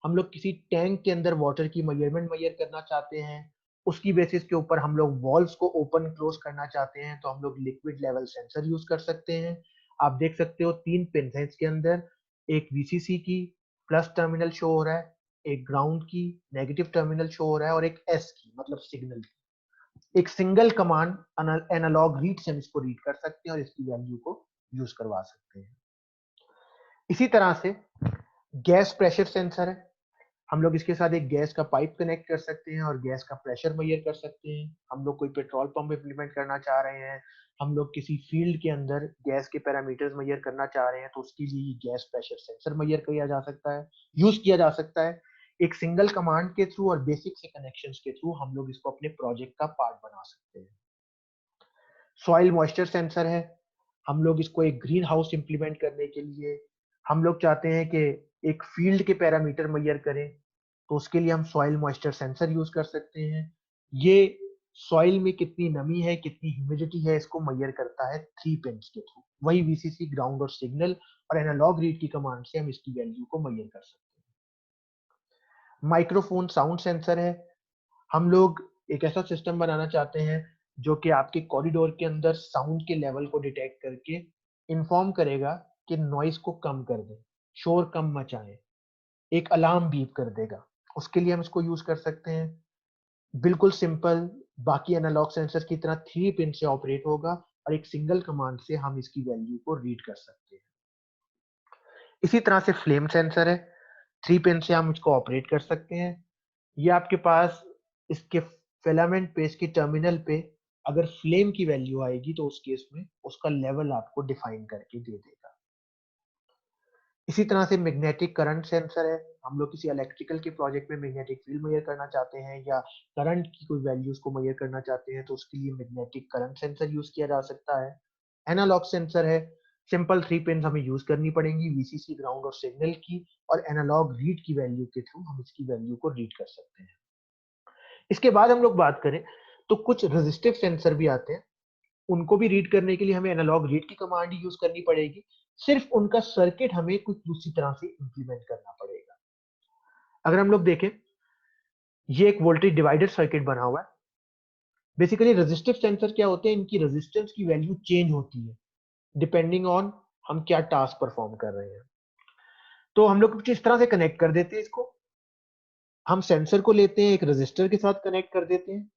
हम लोग किसी टैंक के अंदर वाटर की मेजरमेंट मेजर करना चाहते हैं, उसकी बेसिस के ऊपर हम लोग वॉल्व्स को ओपन क्लोज करना चाहते हैं, तो हम लोग लिक्विड लेवल सेंसर यूज कर सकते हैं। आप देख सकते हो 3 पिन है इसके अंदर, एक VCC की प्लस टर्मिनल शो हो रहा है, एक ग्राउंड की नेगेटिव टर्मिनल शो हो रहा है और एक S की मतलब सिग्नल की। एक सिंगल कमांड एनालॉग रीड से हम इसको रीड कर सकते हैं और इसकी वैल्यू को यूज करवा सकते हैं। इसी तरह से गैस प्रेशर सेंसर है। हम लोग इसके साथ एक गैस का पाइप कनेक्ट कर सकते हैं और गैस का प्रेशर मेजर कर सकते हैं। हम लोग कोई पेट्रोल पंप इंप्लीमेंट करना चाह रहे हैं, हम लोग किसी फील्ड के अंदर गैस के पैरामीटर्स मेजर करना चाह रहे हैं, तो उसके लिए गैस प्रेशर सेंसर मेजर किया जा सकता है, यूज किया जा सकता है। एक सिंगल कमांड के थ्रू और बेसिक से कनेक्शंस के थ्रू हम लोग इसको अपने प्रोजेक्ट का पार्ट बना सकते हैं। सॉइल मॉइस्चर सेंसर है। हम लोग इसको एक ग्रीन हाउस इंप्लीमेंट करने के लिए, हम लोग चाहते हैं कि एक फील्ड के पैरामीटर मेजर करें, तो उसके लिए हम सॉइल मॉइस्चर सेंसर यूज कर सकते हैं। ये सॉइल में कितनी नमी है, कितनी ह्यूमिडिटी है, इसको मेजर करता है 3 पिन्स के थ्रू। वही VCC, ग्राउंड और सिग्नल और एनालॉग रीड की कमांड से हम इसकी वैल्यू को मेजर कर सकते हैं। माइक्रोफोन साउंड सेंसर है। हम लोग एक ऐसा सिस्टम बनाना चाहते हैं जो कि आपके कॉरिडोर के अंदर साउंड के लेवल को डिटेक्ट करके इन्फॉर्म करेगा कि नॉइस को कम कर दें, शोर कम मचाएं, एक अलार्म बीप कर देगा। उसके लिए हम इसको यूज कर सकते हैं। बिल्कुल सिंपल, बाकी एनालॉग सेंसर की तरह 3 पिन से ऑपरेट होगा और एक सिंगल कमांड से हम इसकी वैल्यू को रीड कर सकते हैं। इसी तरह से फ्लेम सेंसर है। 3 पिन से हम इसको ऑपरेट कर सकते हैं। ये आपके पास इसके फिलामेंट पे, इसकी टर्मिनल पे अगर फ्लेम की वैल्यू आएगी तो उस केस में उसका लेवल आपको डिफाइन करके दे देगा। इसी तरह से मैग्नेटिक करंट सेंसर है। हम लोग किसी इलेक्ट्रिकल के प्रोजेक्ट में मैग्नेटिक फील्ड मेजर करना चाहते हैं या करंट की कोई वैल्यूज को मेजर करना चाहते हैं, तो उसके लिए मैग्नेटिक करंट सेंसर यूज किया जा सकता है। एनालॉग सेंसर है। सिंपल 3 पिन हमें यूज करनी पड़ेंगी, VCC, ग्राउंड और सिग्नल की, और एनालॉग रीड की वैल्यू के थ्रू हम इसकी वैल्यू को रीड कर सकते हैं। इसके बाद हम लोग बात करें तो कुछ रेजिस्टिव सेंसर भी आते हैं। उनको भी रीड करने के लिए हमें एनालॉग रीड की कमांड ही यूज करनी पड़ेगी, सिर्फ उनका सर्किट हमें कुछ दूसरी तरह से इंप्लीमेंट करना पड़ेगा। अगर हम लोग देखें, ये एक वोल्टेज डिवाइडर सर्किट बना हुआ है। बेसिकली रेजिस्टिव सेंसर क्या होते हैं, इनकी रेजिस्टेंस की वैल्यू चेंज होती है डिपेंडिंग ऑन हम क्या टास्क परफॉर्म कर रहे हैं। तो हम लोग कुछ इस तरह से कनेक्ट कर देते हैं इसको। हम सेंसर को लेते हैं, एक रजिस्टर के साथ कनेक्ट कर देते हैं,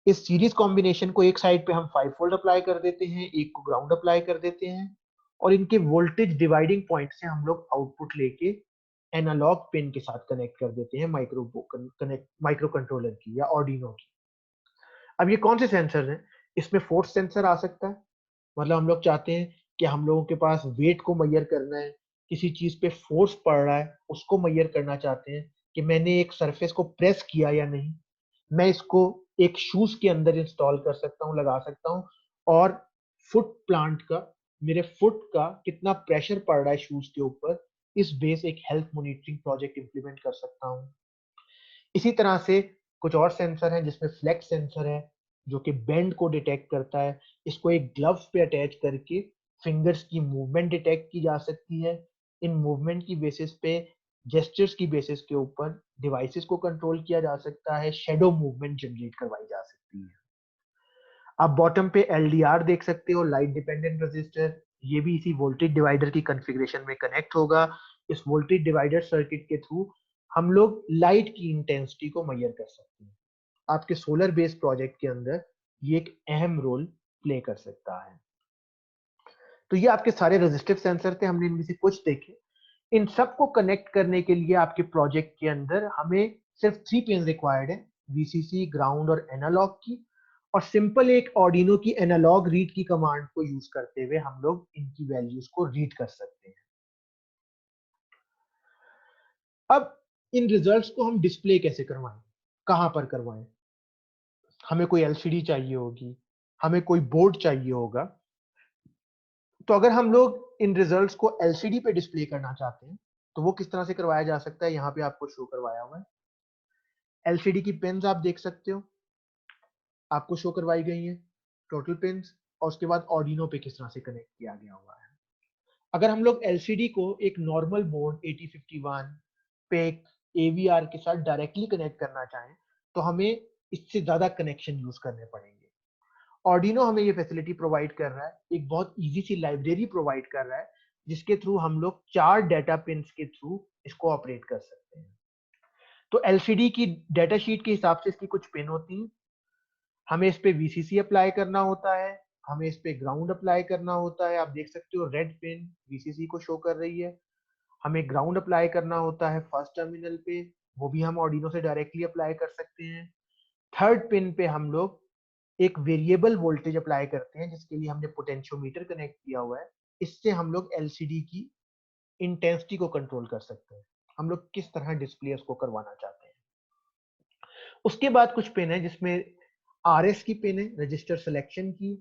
इस सीरीज कॉम्बिनेशन को एक साइड पे हम 5 वोल्ट अप्लाई कर देते हैं, एक को ग्राउंड अप्लाई कर देते हैं, और इनके वोल्टेज डिवाइडिंग पॉइंट से हम लोग आउटपुट लेके एनालॉग पिन के साथ कनेक्ट कर देते हैं माइक्रो कंट्रोलर की या ऑर्डिनो की। अब ये कौन से सेंसर हैं? इसमें फोर्स सेंसर आ सकता है, मतलब हम लोग चाहते हैं कि हम लोगों के पास वेट को मेजर करना है, किसी चीज पे फोर्स पड़ रहा है उसको मेजर करना चाहते हैं कि मैंने एक सरफेस को प्रेस किया या नहीं, मैं इसको एक शूज के अंदर इंस्टॉल कर सकता हूँ, लगा सकता हूँ, और फुट प्लांट का, मेरे फुट का कितना प्रेशर पड़ रहा है शूज के ऊपर, इस बेस एक हेल्थ मॉनिटरिंग प्रोजेक्ट इंप्लीमेंट कर सकता हूँ। इसी तरह से कुछ और सेंसर हैं जिसमें फ्लेक्स सेंसर है जो कि बेंड को डिटेक्ट करता है, इसको एक ग्लव्स पे अटैच करके फिंगर्स की मूवमेंट डिटेक्ट की जा सकती है। इन मूवमेंट की बेसिस पे, जेस्चर्स की बेसिस के ऊपर डिवाइसेस को कंट्रोल किया जा सकता है, शेडो मूवमेंट जनरेट करवाई जा सकती है। आप बॉटम पे एलडीआर देख सकते हो, लाइट डिपेंडेंट रेजिस्टर, ये भी इसी वोल्टेज डिवाइडर की कॉन्फ़िगरेशन में कनेक्ट होगा। इस वोल्टेज डिवाइडर सर्किट के थ्रू हम लोग लाइट की इंटेंसिटी को मेजर कर सकते हैं। आपके सोलर बेस्ड प्रोजेक्ट के अंदर ये एक अहम रोल प्ले कर सकता है। तो ये आपके सारे रेजिस्टिव सेंसर थे, हमने इनमें से कुछ देखे। इन सबको कनेक्ट करने के लिए आपके प्रोजेक्ट के अंदर हमें सिर्फ 3 पिन रिक्वायर्ड है, वीसीसी, ग्राउंड और एनालॉग की, और सिंपल एक ऑर्डिनो की एनालॉग रीड की कमांड को यूज करते हुए हम लोग इनकी वैल्यूज को रीड कर सकते हैं। अब इन रिजल्ट्स को हम डिस्प्ले कैसे करवाएं, कहां पर करवाएं? हमें कोई एलसीडी चाहिए होगी, हमें कोई बोर्ड चाहिए होगा। तो अगर हम लोग इन रिजल्ट्स को एलसीडी पे डिस्प्ले करना चाहते हैं तो वो किस तरह से करवाया जा सकता है, यहाँ पे आपको शो करवाया हुआ है। एलसीडी की पिन्स आप देख सकते हो, आपको शो करवाई गई है टोटल पिन्स, और उसके बाद ऑर्डिनो पे किस तरह से कनेक्ट किया गया हुआ है। अगर हम लोग एलसीडी को एक नॉर्मल बोर्ड 8051 पे एक एवीआर के साथ डायरेक्टली कनेक्ट करना चाहें तो हमें इससे ज्यादा कनेक्शन यूज करने पड़ेंगे। ऑर्डिनो हमें ये फैसिलिटी प्रोवाइड कर रहा है, एक बहुत इजी सी लाइब्रेरी प्रोवाइड कर रहा है जिसके थ्रू हम लोग 4 डाटा पिन्स के थ्रू इसको ऑपरेट कर सकते हैं। तो एलसीडी की डाटा शीट के हिसाब से इसकी कुछ पिन होती हैं। हमें इस पे वीसीसी अप्लाई करना होता है, हमें इस पे ग्राउंड अप्लाई करना होता है। आप देख सकते हो रेड पिन वीसीसी को शो कर रही है। हमें ग्राउंड अप्लाई करना होता है फर्स्ट टर्मिनल पे, वो भी हम ऑर्डिनो से डायरेक्टली अप्लाई कर सकते हैं। थर्ड पिन पे हम लोग एक वेरिएबल वोल्टेज अप्लाई करते हैं जिसके लिए हमने पोटेंशियोमीटर कनेक्ट किया हुआ है। इससे हम लोग एलसीडी की इंटेंसिटी को कंट्रोल कर सकते हैं, हम लोग किस तरह डिस्प्ले उसको करवाना चाहते हैं। उसके बाद कुछ पिन है जिसमें आरएस की पिन है, रजिस्टर सिलेक्शन की,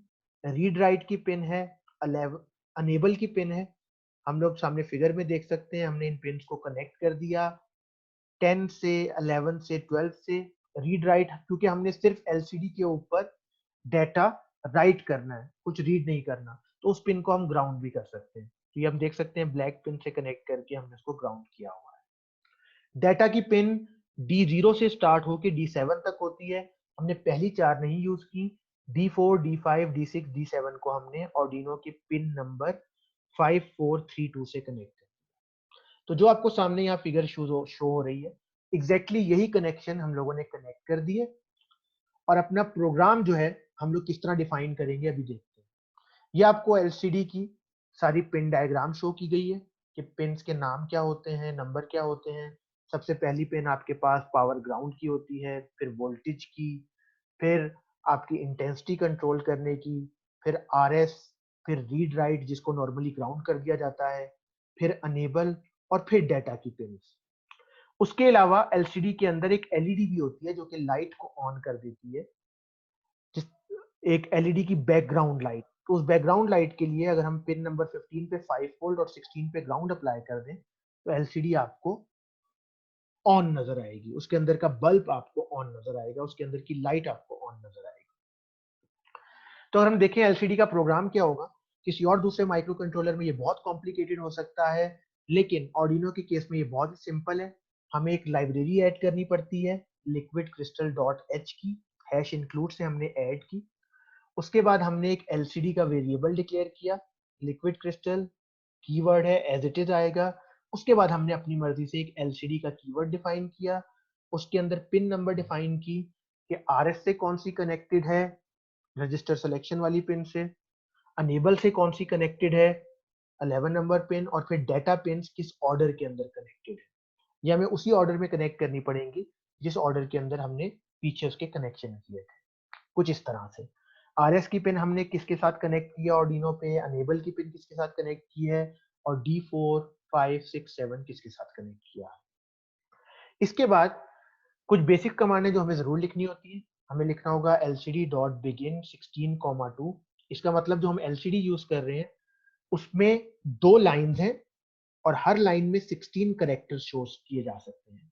रीड राइट की पिन है, अनेबल की पिन है। हम लोग सामने फिगर में देख सकते हैं, हमने इन पिन्स को कनेक्ट कर दिया 10 से 11 से 12 से। रीड राइट क्योंकि हमने सिर्फ एलसीडी के ऊपर डेटा राइट करना है, कुछ रीड नहीं करना, तो उस पिन को हम ग्राउंड भी कर सकते हैं। तो ये हम देख सकते हैं ब्लैक पिन से कनेक्ट करके हमने उसको ग्राउंड किया हुआ है। डेटा की पिन D0 से स्टार्ट होकर D7 तक होती है। हमने पहली 4 नहीं यूज की, D4, D5, D6, D7 को हमने ऑर्डिनो के पिन नंबर 5432 से कनेक्ट किया। तो जो आपको सामने यहाँ फिगर शो हो रही है, एग्जैक्टली यही कनेक्शन हम लोगों ने कनेक्ट कर दिए, और अपना प्रोग्राम जो है हम लोग किस तरह डिफाइन करेंगे अभी देखते हैं। ये आपको एलसीडी की सारी पिन डायग्राम शो की गई है कि पिन्स के नाम क्या होते हैं, नंबर क्या होते हैं। सबसे पहली पिन आपके पास पावर ग्राउंड की होती है, फिर वोल्टेज की, फिर आपकी इंटेंसिटी कंट्रोल करने की, फिर आरएस, फिर रीड राइट जिसको नॉर्मली ग्राउंड कर दिया जाता है, फिर अनेबल, और फिर डाटा की पिन्स। उसके अलावा एलसीडी के अंदर एक एलईडी भी होती है जो कि लाइट को ऑन कर देती है, जिस एक एलईडी की बैकग्राउंड लाइट। तो उस बैकग्राउंड लाइट के लिए अगर हम पिन नंबर 15 पे 5 वोल्ट और 16 पे ग्राउंड अप्लाई कर दें तो एलसीडी आपको ऑन नजर आएगी, उसके अंदर का बल्ब आपको ऑन नजर आएगा, उसके अंदर की लाइट आपको ऑन नजर आएगी। तो अगर हम देखें एलसीडी का प्रोग्राम क्या होगा, किसी और दूसरे माइक्रो कंट्रोलर में ये बहुत कॉम्प्लिकेटेड हो सकता है, लेकिन ऑर्डिनो के केस में ये बहुत ही सिंपल है। हमें एक लाइब्रेरी ऐड करनी पड़ती है, लिक्विड क्रिस्टल डॉट एच की, हैश इंक्लूड से हमने ऐड की। उसके बाद हमने एक एलसीडी का वेरिएबल डिक्लेयर किया, लिक्विड क्रिस्टल, कीवर्ड है एज इट इज आएगा। उसके बाद हमने अपनी मर्जी से एक एलसीडी का कीवर्ड डिफाइन किया, उसके अंदर पिन नंबर डिफाइन की, कि RS से कौन सी कनेक्टेड है रजिस्टर सिलेक्शन वाली पिन से, अनेबल से कौन सी कनेक्टेड है 11 नंबर पिन, और फिर डेटा पिन किस ऑर्डर के अंदर कनेक्टेड है। ये हमें उसी ऑर्डर में कनेक्ट करनी पड़ेंगी जिस ऑर्डर के अंदर हमने पीछे उसके कनेक्शन किए थे, कुछ इस तरह से। RS की पिन हमने किसके साथ कनेक्ट किया ऑर्डिनो पे, अनेबल की पिन किसके साथ कनेक्ट की है, और D4, 5, 6, 7 किसके साथ कनेक्ट किया है। इसके बाद कुछ बेसिक कमांडें जो हमें जरूर लिखनी होती है। हमें लिखना होगा lcd.begin 16,2। इसका मतलब जो हम LCD यूज कर रहे हैं उसमें 2 लाइंस हैं और हर लाइन में 16 करेक्टर्स शो किए जा सकते हैं।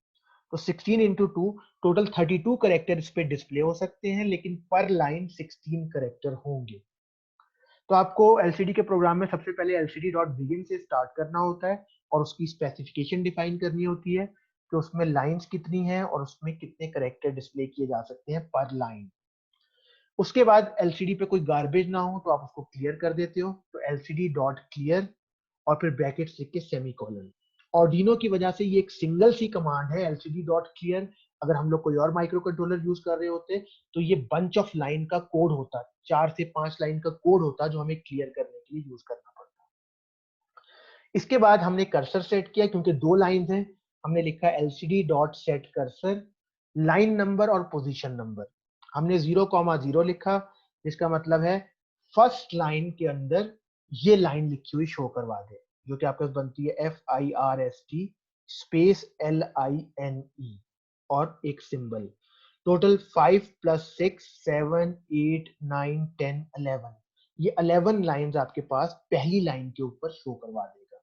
तो 16 इंटू 2 टोटल 32 करेक्टर इस पे डिस्प्ले हो सकते हैं, लेकिन पर लाइन 16 करेक्टर होंगे। तो आपको LCD के प्रोग्राम में सबसे पहले lcd.begin से स्टार्ट करना होता है और उसकी स्पेसिफिकेशन डिफाइन करनी होती है कि उसमें लाइंस कितनी हैं और उसमें कितने करेक्टर डिस्प्ले किए जा सकते हैं पर लाइन। उसके बाद LCD पे कोई गार्बेज ना हो तो आप उसको क्लियर कर देते हो, तो lcd.clear और फिर ब्रैकेट्स लिख के सेमीकोलन। ऑर्डिनो की वजह से ये एक सिंगल सी कमांड है lcd.clear। अगर हम लोग कोई और माइक्रो कंट्रोलर यूज कर रहे होते तो ये बंच ऑफ लाइन का कोड होता, 4 से 5 लाइन का कोड होता जो हमें क्लियर करने के लिए यूज करना पड़ता। इसके बाद हमने कर्सर सेट किया, क्योंकि 2 लाइंस हैं, हमने लिखा lcd.setCursor, लाइन नंबर और पोजीशन नंबर। हमने 0,0 लिखा, जिसका मतलब है फर्स्ट लाइन के अंदर ये लाइन लिखी हुई शो करवा दे, जो कि आपके पास बनती है FIRST स्पेस LINE और एक सिंबल। टोटल 5 + 6 7 8 9 10 11, ये 11 लाइंस आपके पास पहली लाइन के ऊपर शो करवा देगा।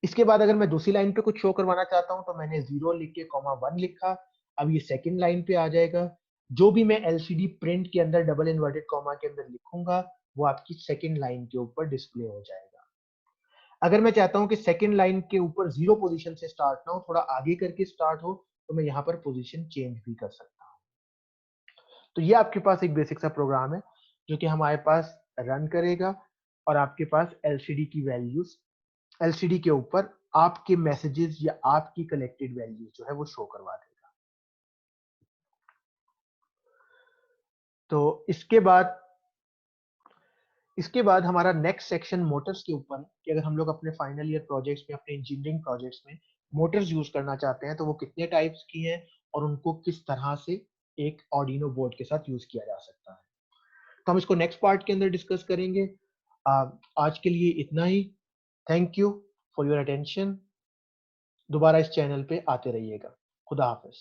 इसके बाद अगर मैं दूसरी लाइन पे कुछ शो करवाना चाहता हूं तो मैंने 0 लिख के (1) लिखा। अब ये सेकंड लाइन पे आ जाएगा। जो भी मैं LCD प्रिंट के अंदर डबल इन्वर्टेड कॉमा के अंदर लिखूंगा वो आपकी सेकंड लाइन के ऊपर डिस्प्ले हो जाएगा। अगर मैं चाहता हूं कि सेकंड लाइन के ऊपर 0 पोजीशन से स्टार्ट ना हो, थोड़ा आगे करके स्टार्ट हो, तो मैं यहाँ पर पोजीशन चेंज भी कर सकता हूँ। तो ये आपके पास एक बेसिक सा प्रोग्राम है जो कि हमारे पास रन करेगा और आपके पास LCD की वैल्यूज LCD के ऊपर आपके मैसेजेस या आपकी कलेक्टेड वैल्यूज जो है वो शो करवा देगा। तो इसके बाद हमारा नेक्स्ट सेक्शन मोटर्स के ऊपर है कि अगर हम लोग अपने फाइनल ईयर प्रोजेक्ट्स में, अपने इंजीनियरिंग प्रोजेक्ट्स में मोटर्स यूज करना चाहते हैं तो वो कितने टाइप्स की हैं और उनको किस तरह से एक ऑर्डिनो बोर्ड के साथ यूज किया जा सकता है। तो हम इसको नेक्स्ट पार्ट के अंदर डिस्कस करेंगे। आज के लिए इतना ही। Thank you for your attention. दोबारा इस चैनल पे आते रहिएगा। खुदा हाफिज।